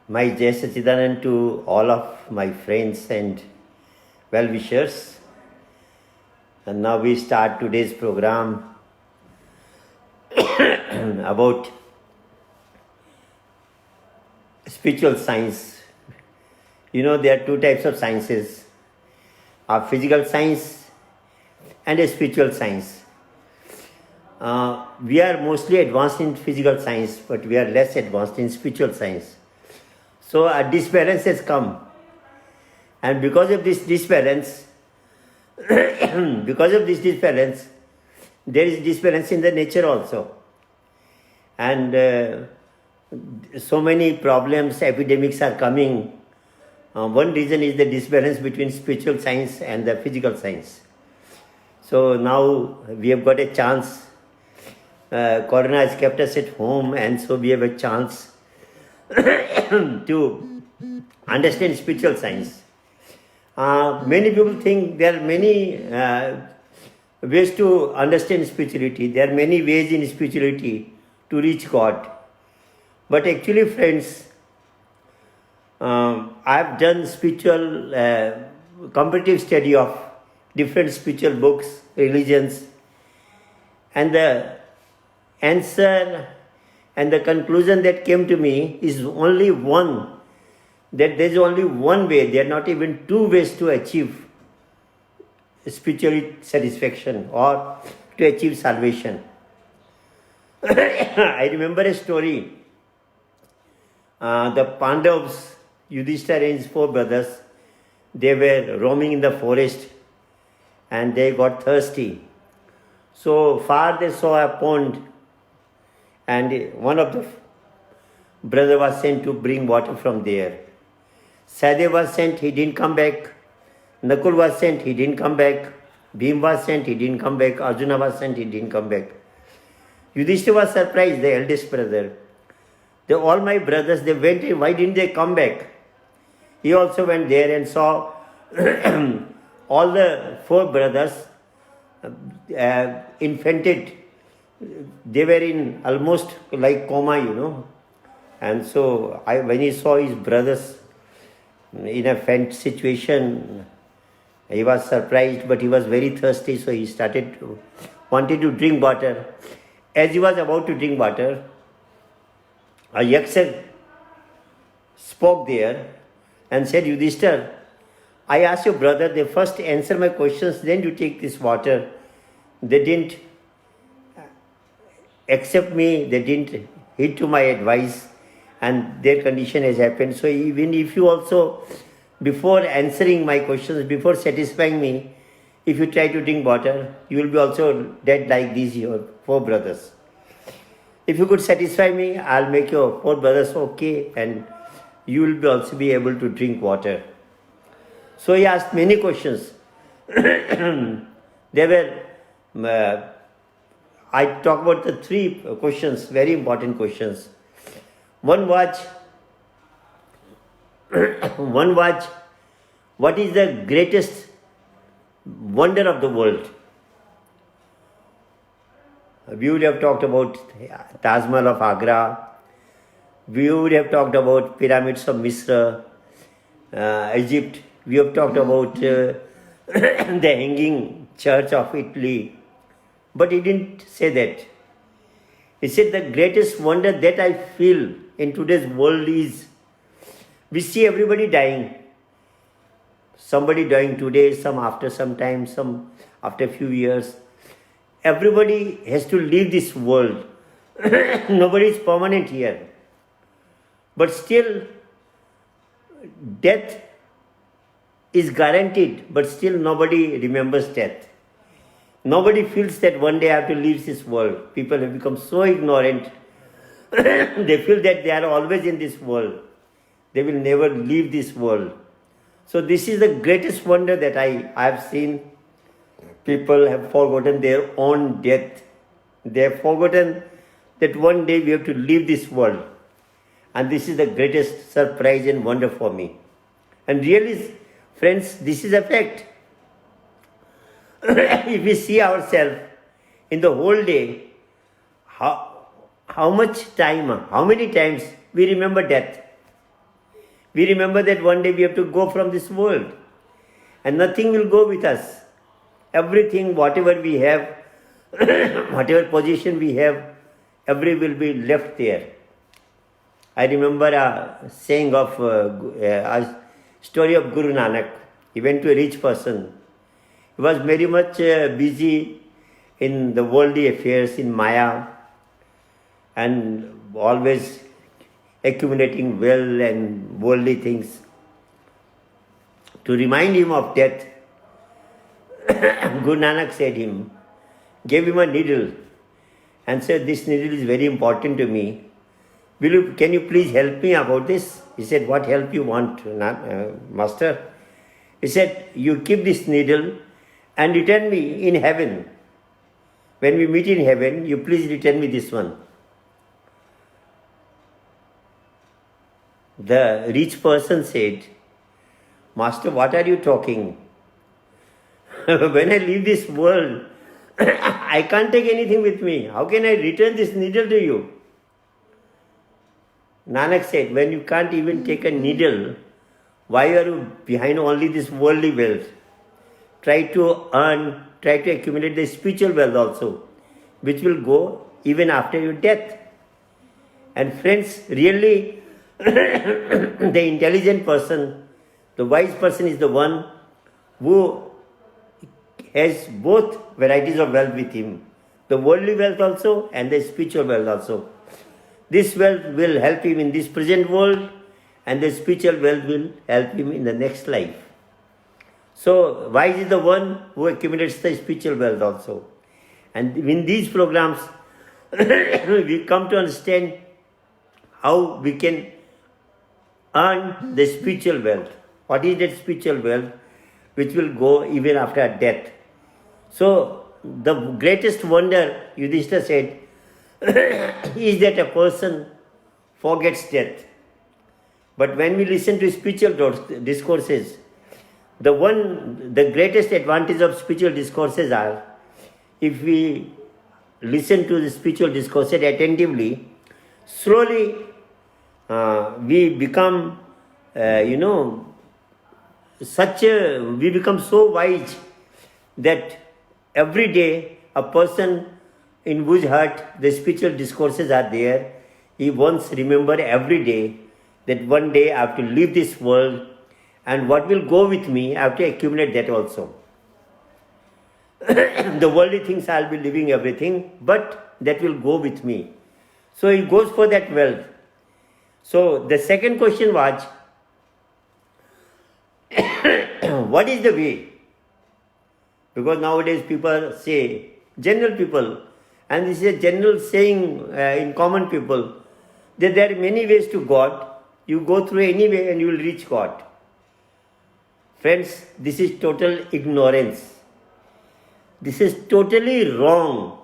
My Jai Sachidanand to all of my friends and well-wishers. And now we start today's program about spiritual science. You know, there are two types of sciences, a physical science and a spiritual science. We are mostly advanced in physical science, but we are less advanced in spiritual science. So a disbalance has come. And because of this disbalance, there is disbalance in the nature also. And so many problems, epidemics are coming. One reason is the disbalance between spiritual science and the physical science. So now we have got a chance. Corona has kept us at home, and so we have a chance to understand spiritual science. Many people think there are many ways to understand spirituality. There are many ways in spirituality to reach God. But actually, friends, I have done spiritual comparative study of different spiritual books, religions, and the answer and the conclusion that came to me is only one, that there is only one way. There are not even two ways to achieve spiritual satisfaction or to achieve salvation. I remember a story. The Pandavas, Yudhishthira and his four brothers, they were roaming in the forest and they got thirsty. So far they saw a pond, and one of the brother was sent to bring water from there. Sahadev was sent, he didn't come back. Nakul was sent, he didn't come back. Bhim was sent, he didn't come back. Arjuna was sent, he didn't come back. Yudhishthira was surprised, the eldest brother. All my brothers, they went, why didn't they come back? He also went there and saw all the four brothers infanted. They were in almost like coma, And so when he saw his brothers in a faint situation, he was surprised, but he was very thirsty, so he wanted to drink water. As he was about to drink water, a yaksha spoke there and said, Yudhishthira, I asked your brother, they first answer my questions, then you take this water. They didn't accept me, they didn't heed to my advice, and their condition has happened. So even if you also, before answering my questions, before satisfying me, if you try to drink water, you will be also dead like these your four brothers. If you could satisfy me, I'll make your four brothers okay, and you will be also be able to drink water. So he asked many questions. I talk about the three questions, very important questions. One was, what is the greatest wonder of the world? We would have talked about Taj Mahal of Agra. We would have talked about pyramids of Misra, Egypt. We have talked about the hanging church of Italy. But he didn't say that. He said the greatest wonder that I feel in today's world is, we see everybody dying. Somebody dying today, some after some time, some after a few years. Everybody has to leave this world. Nobody is permanent here. But still, death is guaranteed, but still nobody remembers death. Nobody feels that one day I have to leave this world. People have become so ignorant. They feel that they are always in this world. They will never leave this world. So this is the greatest wonder that I have seen. People have forgotten their own death. They have forgotten that one day we have to leave this world. And this is the greatest surprise and wonder for me. And really, friends, this is a fact. If we see ourselves in the whole day, how much time, how many times we remember death? We remember that one day we have to go from this world. And nothing will go with us. Everything, whatever we have, whatever position we have, every will be left there. I remember a saying of a story of Guru Nanak. He went to a rich person. He was very much busy in the worldly affairs, in Maya, and always accumulating wealth and worldly things. To remind him of death, Guru Nanak said him, gave him a needle and said, "This needle is very important to me. Can you please help me about this?" He said, "What help you want, master?" He said, "You keep this needle and return me in heaven. When we meet in heaven, you please return me this one." The rich person said, "Master, what are you talking? When I leave this world, I can't take anything with me. How can I return this needle to you?" Nanak said, "When you can't even take a needle, why are you behind only this worldly wealth? Try to earn, try to accumulate the spiritual wealth also, which will go even after your death." And friends, really, the intelligent person, the wise person is the one who has both varieties of wealth with him, the worldly wealth also and the spiritual wealth also. This wealth will help him in this present world, and the spiritual wealth will help him in the next life. So, wise is the one who accumulates the spiritual wealth also. And in these programs, we come to understand how we can earn the spiritual wealth. What is that spiritual wealth which will go even after death? So, the greatest wonder, Yudhishthira said, is that a person forgets death. But when we listen to spiritual discourses, the greatest advantage of spiritual discourses are, if we listen to the spiritual discourses attentively, slowly we become, we become so wise that every day a person in whose heart the spiritual discourses are there, he wants to remember every day that one day I have to leave this world, and what will go with me, I have to accumulate that also. The worldly things I will be leaving everything, but that will go with me. So he goes for that wealth. So the second question was, what is the way? Because nowadays people say, general people, and this is a general saying in common people, that there are many ways to God. You go through any way and you will reach God. Friends, this is total ignorance. This is totally wrong.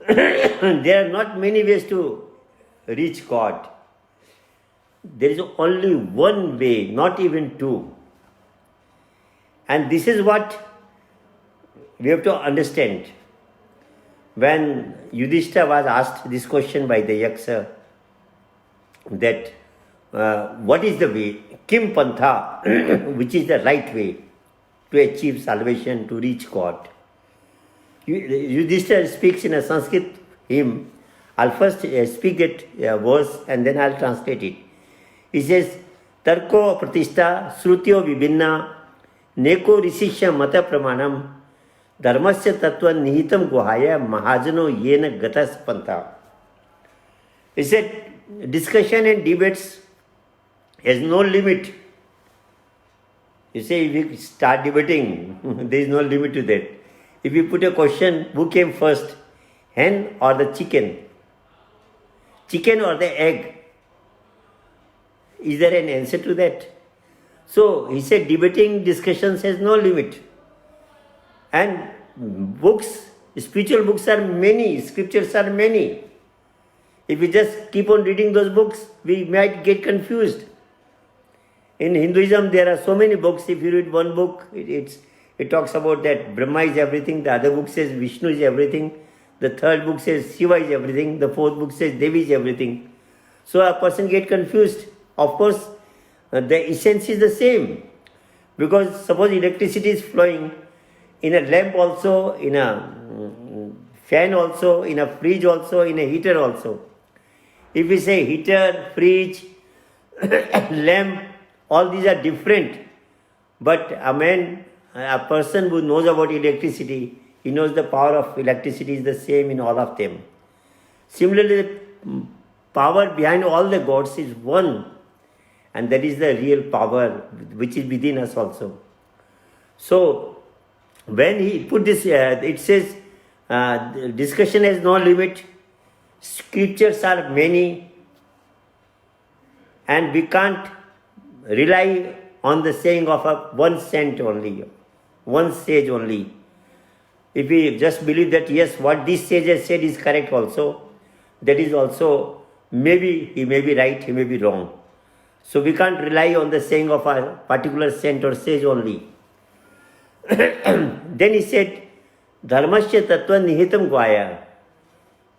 There are not many ways to reach God. There is only one way, not even two. And this is what we have to understand. When Yudhishthira was asked this question by the Yaksha, that what is the way, Kim Pantha, which is the right way to achieve salvation, to reach God. Yudhishthira speaks in a Sanskrit hymn. I'll first speak that verse and then I'll translate it. He says, Tarko Pratishta Srutyo Vibhinna Neko Rishishya Mata Pramanam Dharmasya Tattva Nihitam Guhaya Mahajano Yena Gatas Pantha. He said, discussion and debates has no limit. You say, if you start debating, there is no limit to that. If you put a question, who came first, hen or the chicken? Chicken or the egg? Is there an answer to that? So, he said, debating discussions has no limit. And books, spiritual books are many, scriptures are many. If we just keep on reading those books, we might get confused. In Hinduism, there are so many books. If you read one book, it talks about that Brahma is everything. The other book says Vishnu is everything. The third book says Shiva is everything. The fourth book says Devi is everything. So a person gets confused. Of course, the essence is the same. Because suppose electricity is flowing in a lamp also, in a fan also, in a fridge also, in a heater also. If we say heater, fridge, lamp, all these are different. But a person who knows about electricity, he knows the power of electricity is the same in all of them. Similarly, the power behind all the gods is one, and that is the real power which is within us also. So, when he put this, it says, discussion has no limit, scriptures are many, and we can't rely on the saying of one saint only, one sage only. If we just believe that yes, what this sage has said is correct also, that is also, maybe he may be right, he may be wrong. So we can't rely on the saying of a particular saint or sage only. Then he said, Dharmasya tattva nihitam guaya.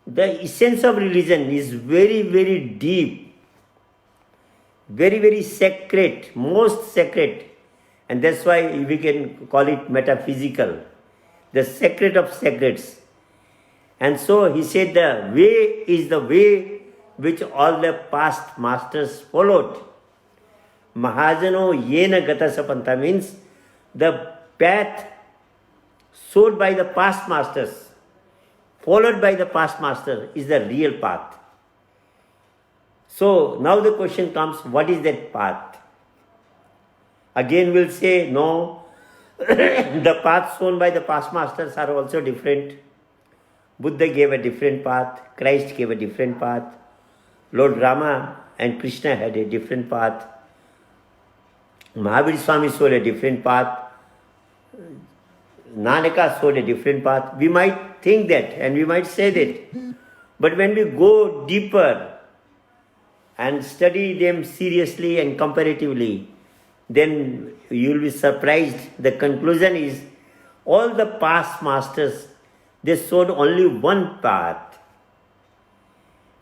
The essence of religion is very, very deep, very, very sacred, most sacred. And that's why we can call it metaphysical, the sacred of sacreds. And so he said the way is the way which all the past masters followed. Mahajano yena gata sapanta means the path showed by the past masters, followed by the past master, is the real path. So now the question comes, what is that path? Again we'll say, no, the paths shown by the past masters are also different. Buddha gave a different path, Christ gave a different path, Lord Rama and Krishna had a different path, Mahavir Swami showed a different path, Nanaka showed a different path. We might think that and we might say that. But when we go deeper and study them seriously and comparatively, then you will be surprised. The conclusion is, all the past masters, they showed only one path.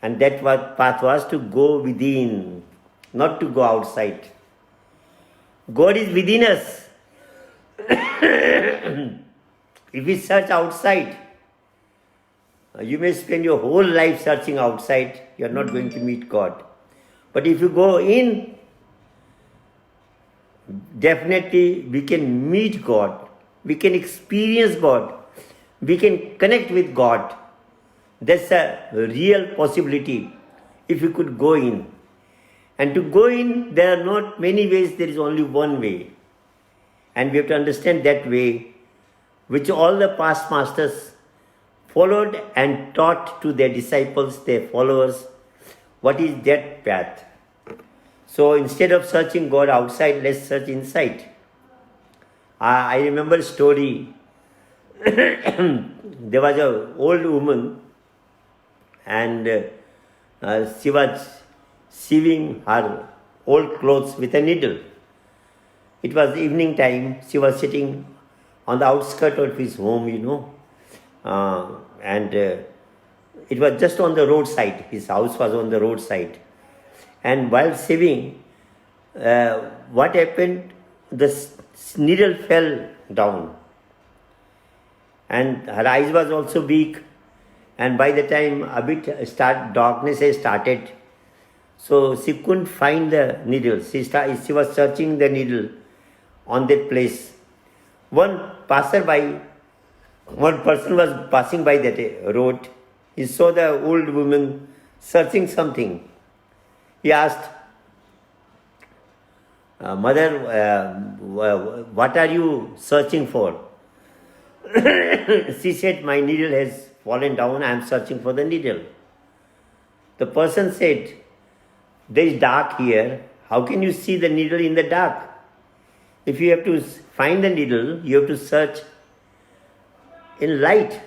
And that path was to go within, not to go outside. God is within us. If we search outside, you may spend your whole life searching outside, you are not going to meet God. But if you go in, definitely we can meet God, we can experience God, we can connect with God. That's a real possibility if you could go in. And to go in, there are not many ways, there is only one way. And we have to understand that way, which all the past masters followed and taught to their disciples, their followers, what is that path. So instead of searching God outside, let's search inside. I remember a story. There was an old woman and she was sewing her old clothes with a needle. It was evening time. She was sitting on the outskirts of his home, and it was just on the roadside. His house was on the roadside. And while sewing, what happened? The needle fell down. And her eyes was also weak. And by the time a bit darkness has started, so she couldn't find the needle. She was searching the needle on that place. One person was passing by that road. He saw the old woman searching something. He asked, Mother, what are you searching for? She said, my needle has fallen down, I am searching for the needle. The person said, there is dark here, how can you see the needle in the dark? If you have to find the needle, you have to search in light.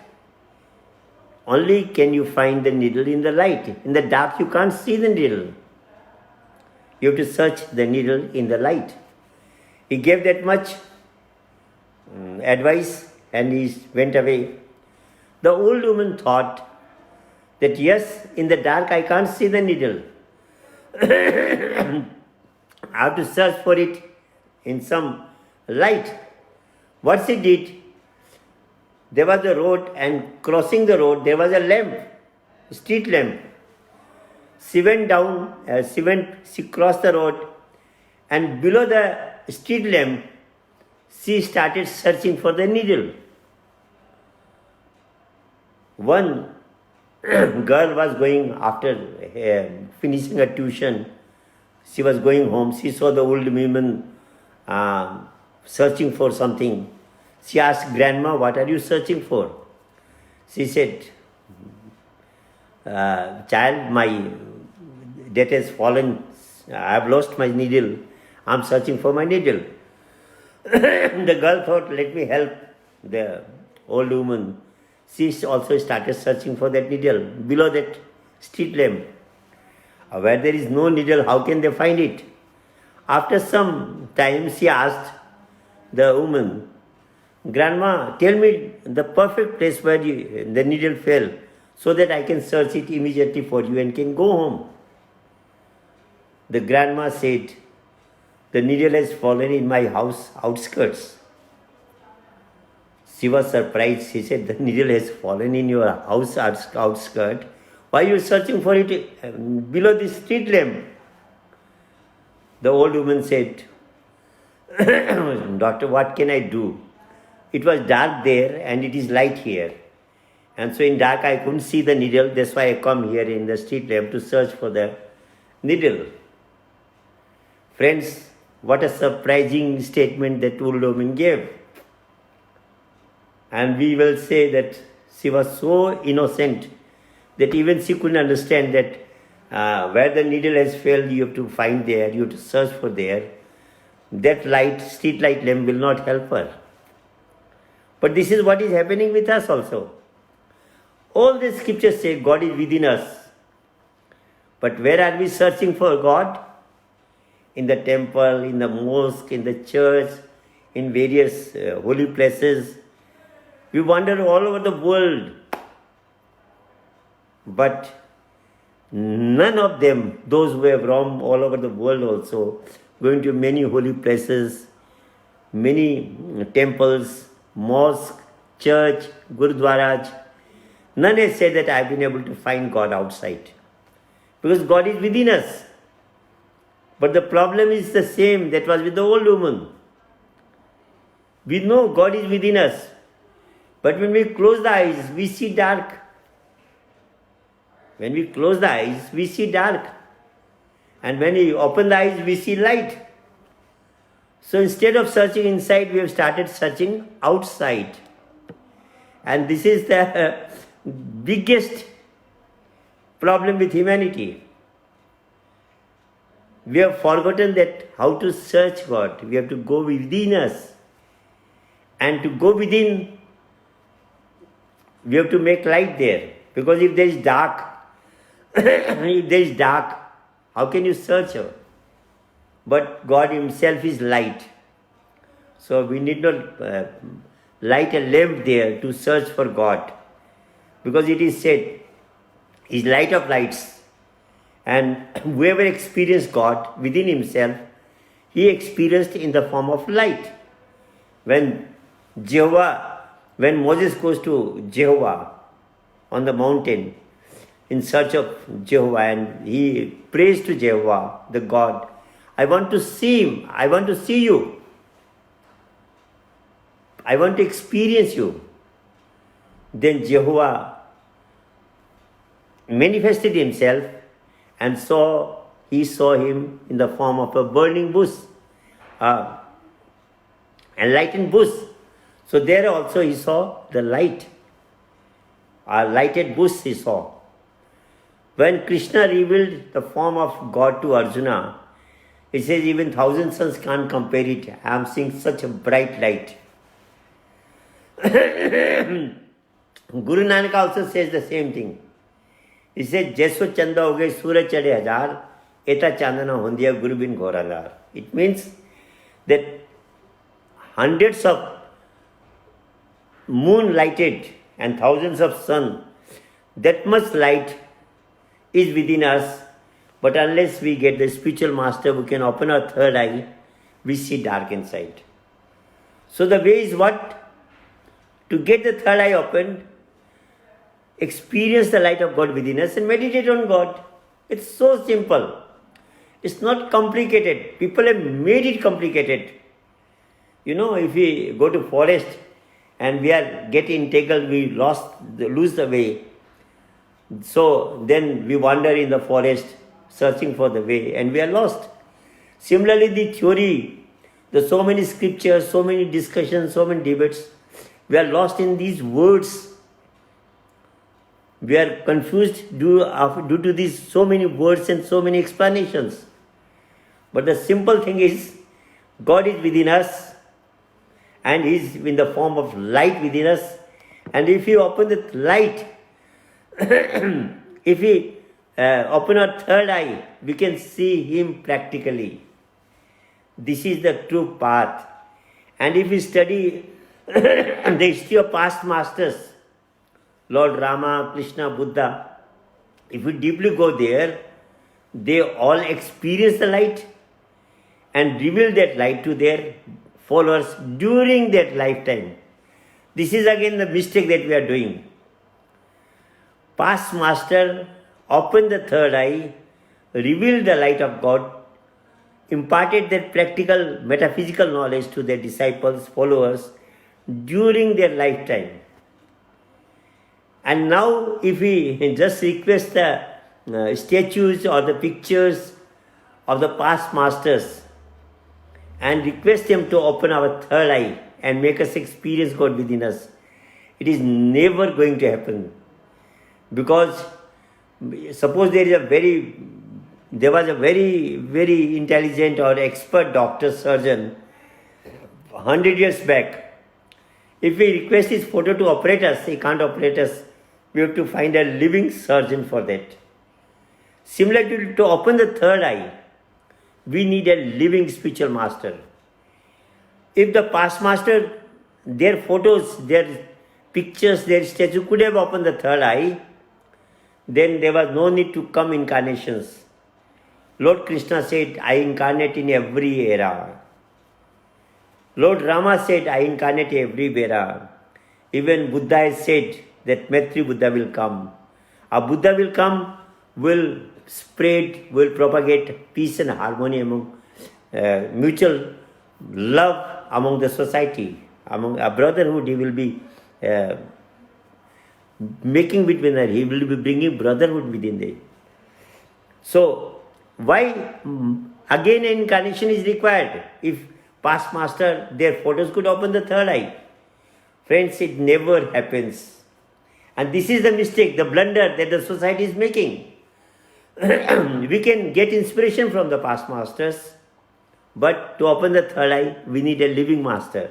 Only can you find the needle in the light. In the dark, you can't see the needle. You have to search the needle in the light. He gave that much advice and he went away. The old woman thought that yes, in the dark I can't see the needle. I have to search for it in some light. What she did, there was a road, and crossing the road, there was a lamp, street lamp. She went down, she crossed the road, and below the street lamp, she started searching for the needle. One girl was going after finishing her tuition. She was going home. She saw the old woman searching for something. She asked, "Grandma, what are you searching for?" She said, "Child, my debt has fallen. I have lost my needle. I am searching for my needle." The girl thought, "Let me help the old woman." She also started searching for that needle below that street lamp. Where there is no needle, how can they find it? After some time, she asked the woman, "Grandma, tell me the perfect place where the needle fell, so that I can search it immediately for you and can go home." The grandma said, "The needle has fallen in my house outskirts." She was surprised. She said, "The needle has fallen in your house outskirt. Why are you searching for it below the street lamp?" The old woman said, "Doctor, what can I do? It was dark there and it is light here. And so in dark I couldn't see the needle. That's why I come here in the street lamp to search for the needle." Friends, what a surprising statement that old woman gave. And we will say that she was so innocent that even she couldn't understand that where the needle has failed, you have to find there, you have to search for there. That light, street light lamp will not help her. But this is what is happening with us also. All the scriptures say God is within us. But where are we searching for God? In the temple, in the mosque, in the church, in various holy places. We wander all over the world. But none of them, those who have roamed all over the world also, going to many holy places, many temples, mosque, church, gurudwaras, none has said that I have been able to find God outside. Because God is within us. But the problem is the same that was with the old woman. We know God is within us. But when we close the eyes, we see dark. When we close the eyes, we see dark. And when we open the eyes, we see light. So instead of searching inside, we have started searching outside. And this is the biggest problem with humanity. We have forgotten that how to search God. We have to go within us. And to go within, we have to make light there. Because if there is dark, how can you search her? But God Himself is light. So we need not light a lamp there to search for God. Because it is said, He is light of lights. And whoever experienced God within himself, he experienced in the form of light. When Moses goes to Jehovah on the mountain in search of Jehovah, and he prays to Jehovah, the God, I want to see Him, I want to see you, I want to experience you. Then Jehovah manifested Himself and he saw him in the form of a burning bush, a lightened bush. So there also he saw the light, a lighted bush he saw. When Krishna revealed the form of God to Arjuna, he says even thousand suns can't compare it. I am seeing such a bright light. Guru Nanak also says the same thing. He said, "Jaiso chanda ho gaye suraj chade hazar, eta chandana hondiya guru bin ghoradar." It means that hundreds of moon lighted and thousands of sun, that much light is within us. But unless we get the spiritual master who can open our third eye, we see dark inside. So the way is what? To get the third eye opened, experience the light of God within us and meditate on God. It's so simple. It's not complicated. People have made it complicated. If we go to forest and we are getting entangled, we lose the way. So then we wander in the forest searching for the way and we are lost. Similarly, the theory, there's so many scriptures, so many discussions, so many debates, we are lost in these words. We are confused due to these so many words and so many explanations. But the simple thing is, God is within us and He is in the form of light within us. And if you open the light, if we open our third eye, we can see Him practically. This is the true path. And if we study the history of past masters, Lord Rama, Krishna, Buddha, if we deeply go there, they all experience the light and reveal that light to their followers during that lifetime. This is again the mistake that we are doing. Past master opened the third eye, revealed the light of God, imparted that practical metaphysical knowledge to their disciples, followers during their lifetime. And now if we just request the statues or the pictures of the past masters and request them to open our third eye and make us experience God within us, it is never going to happen. Because suppose there was a very, very intelligent or expert doctor, surgeon, 100 years back. If we request his photo to operate us, he can't operate us. We have to find a living surgeon for that. Similarly, to open the third eye, we need a living spiritual master. If the past master, their photos, their pictures, their statue could have opened the third eye, then there was no need to come incarnations. Lord Krishna said, I incarnate in every era. Lord Rama said, I incarnate every era. Even Buddha has said that Maitri Buddha will come. A Buddha will come, will spread, will propagate peace and harmony among mutual love among the society, among a brotherhood. He will be making between them. He will be bringing brotherhood within them. So, why again incarnation is required? If past master, their photos could open the third eye. Friends, it never happens. And this is the mistake, the blunder that the society is making. We can get inspiration from the past masters, but to open the third eye, we need a living master.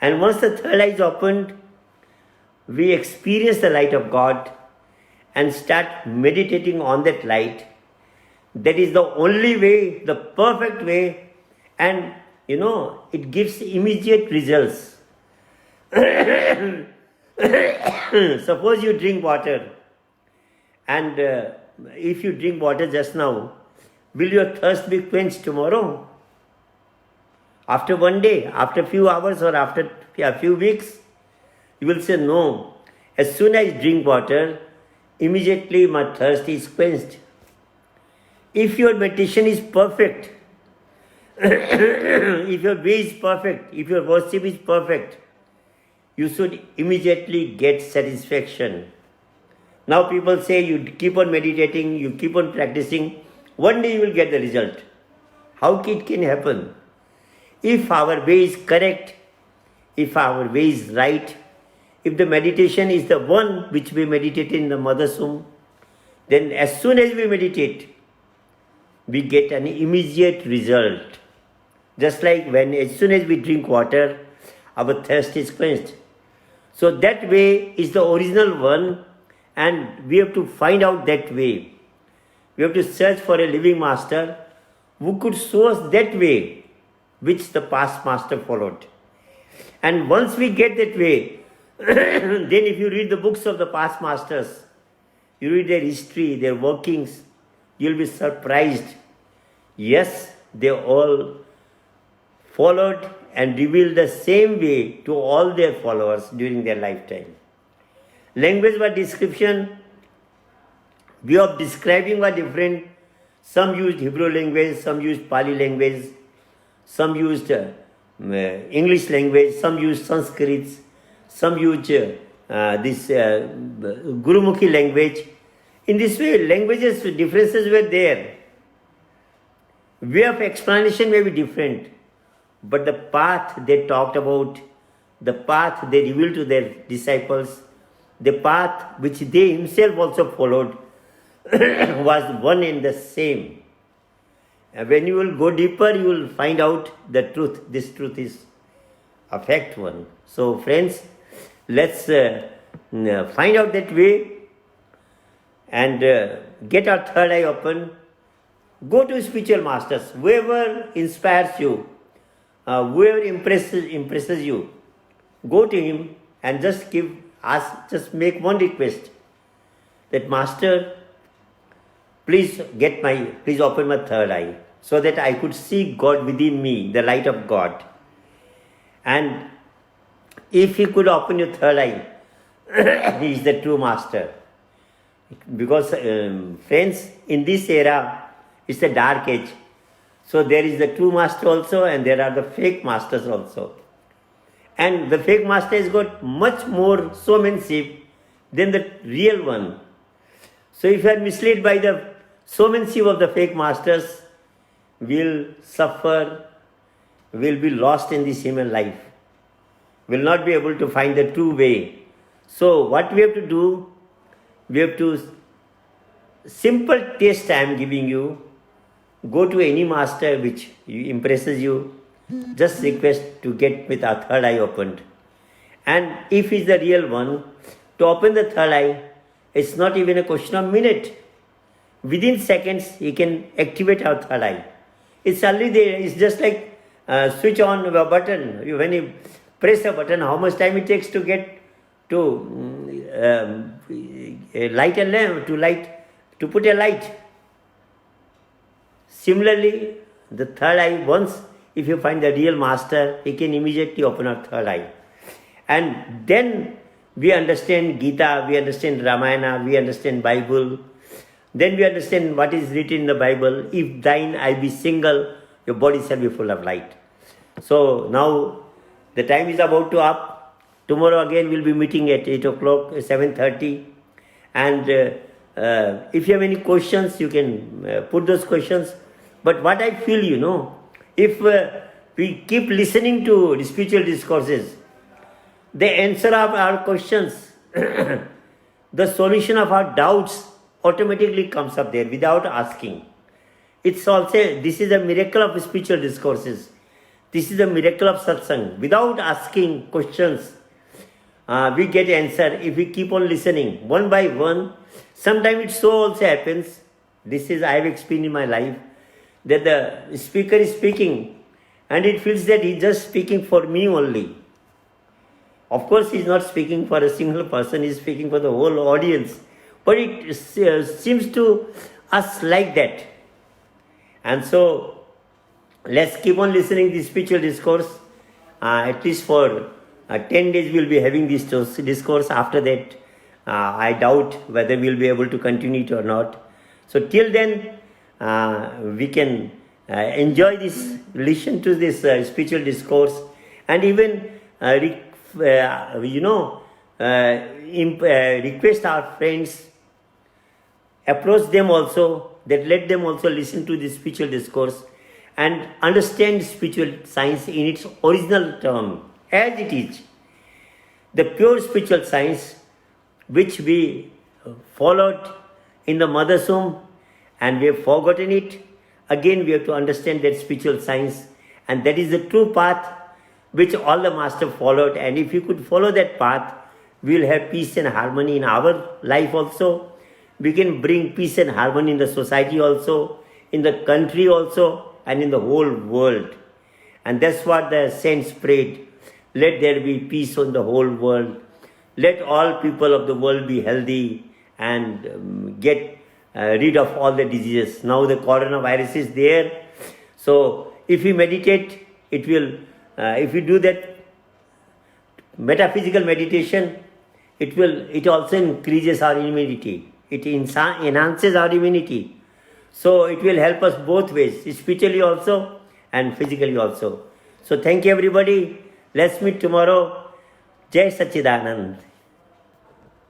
And once the third eye is opened, we experience the light of God and start meditating on that light. That is the only way, the perfect way, and it gives immediate results. Suppose you drink water, and if you drink water just now, will your thirst be quenched tomorrow? After one day, after a few hours, or after a few weeks? You will say, no. As soon as I drink water, immediately my thirst is quenched. If your meditation is perfect, if your way is perfect, if your worship is perfect, you should immediately get satisfaction. Now people say you keep on meditating, you keep on practicing, one day you will get the result. How it can happen? If our way is correct, if our way is right, if the meditation is the one which we meditate in the mother's womb, then as soon as we meditate, we get an immediate result. Just like as soon as we drink water, our thirst is quenched. So that way is the original one, and we have to find out that way. We have to search for a living master who could show us that way which the past master followed. And once we get that way, then if you read the books of the past masters, you read their history, their workings, you'll be surprised. Yes, they all followed and revealed the same way to all their followers during their lifetime. Language by description, way of describing were different. Some used Hebrew language, some used Pali language, some used English language, some used Sanskrit, some used this Gurumukhi language. In this way, languages differences were there. Way of explanation may be different, but the path they talked about, the path they revealed to their disciples, the path which they himself also followed was one and the same. And when you will go deeper, you will find out the truth. This truth is a fact one. So friends, let's find out that way and get our third eye open. Go to spiritual masters, whoever inspires you, whoever impresses you, go to him and just make one request, that Master, please open my third eye, so that I could see God within me, the light of God. And if he could open your third eye, he is the true master. Because friends, in this era, it's a dark age. So there is the true master also, and there are the fake masters also. And the fake master has got much more showmanship than the real one. So if you are misled by the showmanship of the fake masters, will suffer, will be lost in this human life, will not be able to find the true way. So what we have to do, we have to, simple test I am giving you, go to any master which impresses you, just request to get with our third eye opened. And if he is the real one, to open the third eye, it's not even a question of minute. Within seconds, he can activate our third eye. It's already there. It's just like switch on a button. When you press a button, how much time it takes to get to light a lamp, to put a light. Similarly, the third eye, once if you find the real master, he can immediately open our third eye. And then we understand Gita, we understand Ramayana, we understand Bible. Then we understand what is written in the Bible. If thine eye be single, your body shall be full of light. So now the time is about to up. Tomorrow again we'll be meeting at 8 o'clock, 7:30. And if you have any questions, you can put those questions. But what I feel, if we keep listening to the spiritual discourses, the answer of our questions, the solution of our doubts automatically comes up there without asking. It's also, this is a miracle of spiritual discourses. This is a miracle of satsang. Without asking questions, we get answer if we keep on listening one by one. Sometimes it so also happens, this is I have experienced in my life, that the speaker is speaking and it feels that he's just speaking for me only. Of course, he's not speaking for a single person, he's speaking for the whole audience. But it seems to us like that. And so, let's keep on listening to the spiritual discourse. At least for 10 days we'll be having this discourse. After that, I doubt whether we'll be able to continue it or not. So till then, we can enjoy this, listen to this spiritual discourse, and even request our friends, approach them also, that let them also listen to this spiritual discourse and understand spiritual science in its original term, as it is. The pure spiritual science which we followed in the mother's womb and we have forgotten it. Again, we have to understand that spiritual science, and that is the true path which all the masters followed. And if you could follow that path, we will have peace and harmony in our life also. We can bring peace and harmony in the society also, in the country also, and in the whole world. And that's what the saints prayed. Let there be peace on the whole world. Let all people of the world be healthy and get rid of all the diseases. Now the coronavirus is there. So if we meditate, it will, if we do that metaphysical meditation, it also increases our immunity. It enhances our immunity. So it will help us both ways, spiritually also and physically also. So thank you everybody. Let's meet tomorrow. Jai Sachidanand.